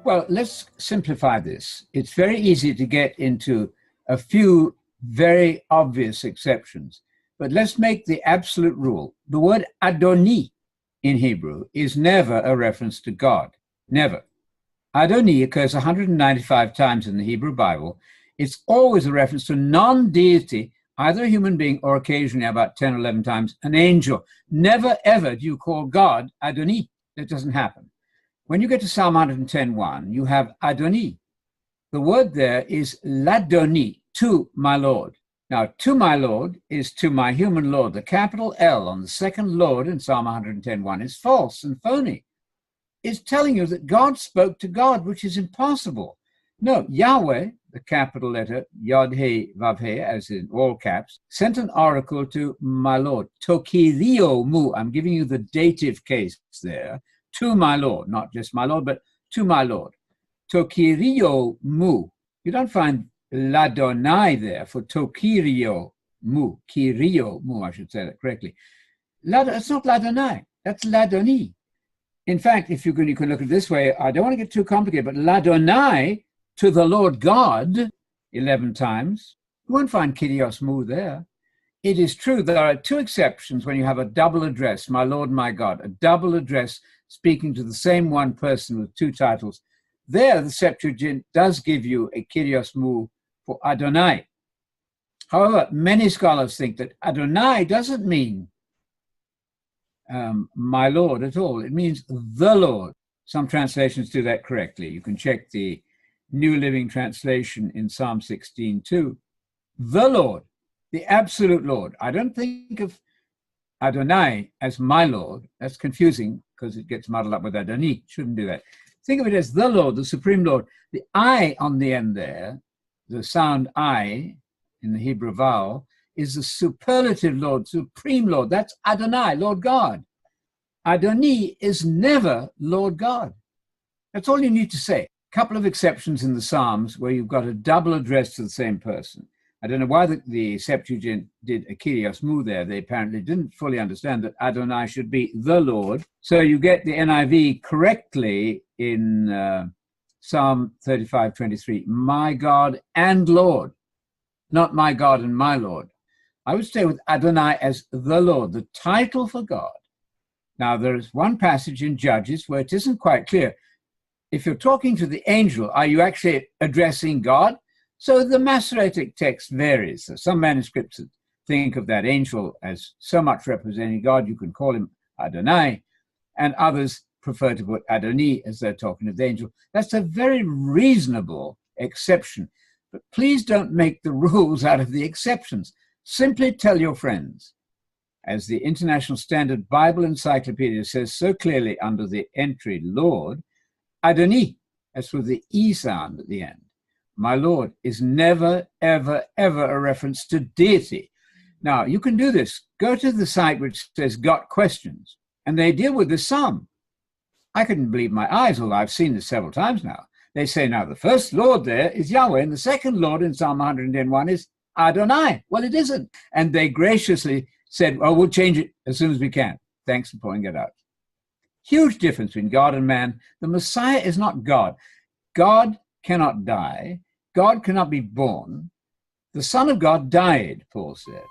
Well, let's simplify this. It's very easy to get into a few very obvious exceptions, but let's make the absolute rule. The word Adoni in Hebrew is never a reference to God. Never. Adoni occurs 195 times in the Hebrew Bible. It's always a reference to non-deity, either a human being or occasionally about 10 or 11 times an angel. Never, ever do you call God Adoni. That doesn't happen. When you get to Psalm 110:1, you have Adoni. The word there is ladoni, to my Lord. Now, to my Lord is to my human Lord. The capital L on the second Lord in Psalm 110:1 is false and phony. It's telling you that God spoke to God, which is impossible. No, Yahweh, the capital letter Yod-He, Vav-He, as in all caps, sent an oracle to my Lord. Tokirio mu. I'm giving you the dative case there. To my Lord, not just my Lord, but to my Lord. Tokirio mu. You don't find ladonai there for tokirio mu. Kirio mu, I should say that correctly. It's not ladonai. That's ladoni. In fact, if you can look at it this way, I don't want to get too complicated, but ladonai to the Lord God 11 times, you won't find kyrios mu there. It is true there are two exceptions when you have a double address, my Lord, my God, a double address speaking to the same one person with two titles. There, the Septuagint does give you a kyrios mu for Adonai. However, many scholars think that Adonai doesn't mean my Lord at all. It means the Lord. Some translations do that correctly. You can check the New Living Translation in Psalm 16:2. The Lord, the absolute Lord. I don't think of Adonai as my Lord. That's confusing because it gets muddled up with Adoni. Shouldn't do that. Think of it as the Lord, the supreme Lord. The I on the end there, the sound I in the Hebrew vowel, is the superlative Lord, supreme Lord. That's Adonai, Lord God. Adoni is never Lord God. That's all you need to say. A couple of exceptions in the Psalms where you've got a double address to the same person. I don't know why the Septuagint did a kyrios mu there. They apparently didn't fully understand that Adonai should be the Lord. So you get the NIV correctly in Psalm 35:23, my God and Lord, not my God and my Lord. I would stay with Adonai as the Lord, the title for God. Now, there is one passage in Judges where it isn't quite clear. If you're talking to the angel, are you actually addressing God? So the Masoretic text varies. So some manuscripts think of that angel as so much representing God, you can call him Adonai, and others prefer to put Adoni as they're talking to the angel. That's a very reasonable exception. But please don't make the rules out of the exceptions. Simply tell your friends, as the International Standard Bible Encyclopedia says so clearly under the entry Lord, Adoni, as with the E sound at the end. My Lord is never, ever, ever a reference to deity. Now, you can do this. Go to the site which says Got Questions, and they deal with this psalm. I couldn't believe my eyes, although I've seen this several times now. They say, now, the first Lord there is Yahweh, and the second Lord in Psalm 110:1 is Adonai. Well, it isn't. And they graciously said, well, we'll change it as soon as we can. Thanks for pointing it out. Huge difference between God and man. The Messiah is not God. God cannot die. God cannot be born. The Son of God died, Paul said.